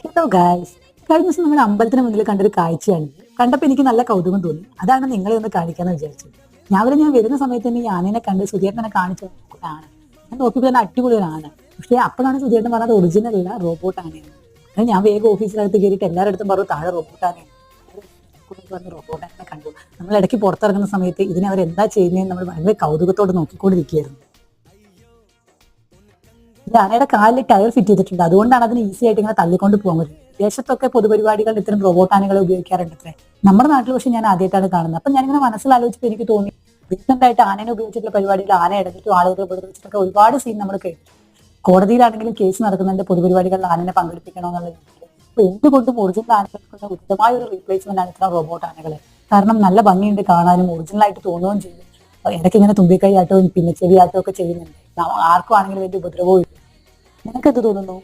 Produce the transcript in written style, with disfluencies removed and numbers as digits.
Hello guys, കഴിഞ്ഞ ദിവസം നമ്മുടെ അമ്പലത്തിന് മുന്നിൽ കണ്ടൊരു കാഴ്ചയാണ്. കണ്ടപ്പോൾ എനിക്ക് നല്ല കൗതുകം തോന്നി. അതാണ് നിങ്ങളെ ഒന്ന് കാണിക്കാന്ന് വിചാരിച്ചത്. ഞാൻ വരുന്ന സമയത്ത് തന്നെ ഈ ആനേനെ കണ്ട് സുധീരനെ കാണിച്ചു ആണ്. ഞാൻ നോക്കിയപ്പോൾ തന്നെ അടിപൊളി ഒരു ആന. പക്ഷേ അപ്പോഴാണ് സുധീരൻ പറഞ്ഞത് ഒറിജിനൽ അല്ല, റോബോട്ട് ആനയാണ്. അത് ഞാൻ വേഗം ഓഫീസിനകത്ത് കയറിയിട്ട് എല്ലാവരുടെ അടുത്തും പറഞ്ഞു താഴെ റോബോട്ട് ആനയാണ്. പറഞ്ഞ് റോബോട്ട് ആനയെ കണ്ടു. നമ്മൾ ഇടയ്ക്ക് പുറത്തിറങ്ങുന്ന സമയത്ത് ഇതിനെ അവർ എന്താ ചെയ്യുന്നതെന്ന് നമ്മൾ വളരെ കൗതുകത്തോടെ നോക്കിക്കൊണ്ടിരിക്കുകയായിരുന്നു. ഈ ആനയുടെ കാലിൽ ടയർ ഫിറ്റ് ചെയ്തിട്ടുണ്ട്. അതുകൊണ്ടാണ് അതിന് ഈസി ആയിട്ട് ഇങ്ങനെ തള്ളിക്കൊണ്ട് പോകാൻ പറ്റും. വിദേശത്തൊക്കെ പൊതുപരിപാടികളിൽ ഇത്തരം റോബോട്ട് ആനകളെ ഉപയോഗിക്കാറുണ്ട് അത്രേ. നമ്മുടെ നാട്ടിൽ പക്ഷെ ഞാൻ ആദ്യമായിട്ടാണ് കാണുന്നത്. അപ്പൊ ഞാനിങ്ങനെ മനസ്സിലാലോചിച്ചപ്പോൾ എനിക്ക് തോന്നി, റീസെന്റ് ആയിട്ട് ആനനെ ഉപയോഗിച്ചിട്ടുള്ള പരിപാടിയിൽ ആന ഇടഞ്ഞിട്ടും ആളുകൾ ഉപദ്രവിച്ചിട്ടൊക്കെ ഒരുപാട് സീൻ നമ്മൾ കേട്ടു. കോടതിയിലാണെങ്കിലും കേസ് നടക്കുന്നുണ്ട് പൊതുപരിപാടികളിൽ ആനനെ പങ്കെടുപ്പിക്കണമെന്നുള്ള രീതിയിൽ. അപ്പൊ എന്തുകൊണ്ടും ഒറിജിനൽ ആനകൾക്കുള്ള ഉചിതമായ ഒരു റീപ്ലേസ്മെന്റ് ആണ് ഇത്തരം റോബോട്ട് ആനകളെ. കാരണം നല്ല ഭംഗിയുണ്ട് കാണാനും, ഒറിജിനൽ ആയിട്ട് തോന്നുകയും ചെയ്യും. ഇടയ്ക്ക് ഇങ്ങനെ തുമ്പിക്കൈ ആട്ടവും പിന്നെ ചെവിയാട്ടവും ഒക്കെ ചെയ്യുന്നുണ്ട്. ആർക്കും ആണെങ്കിലും വലിയ ഉപദ്രവവും ഇല്ല. നിനക്കെന്ത് തോന്നുന്നു?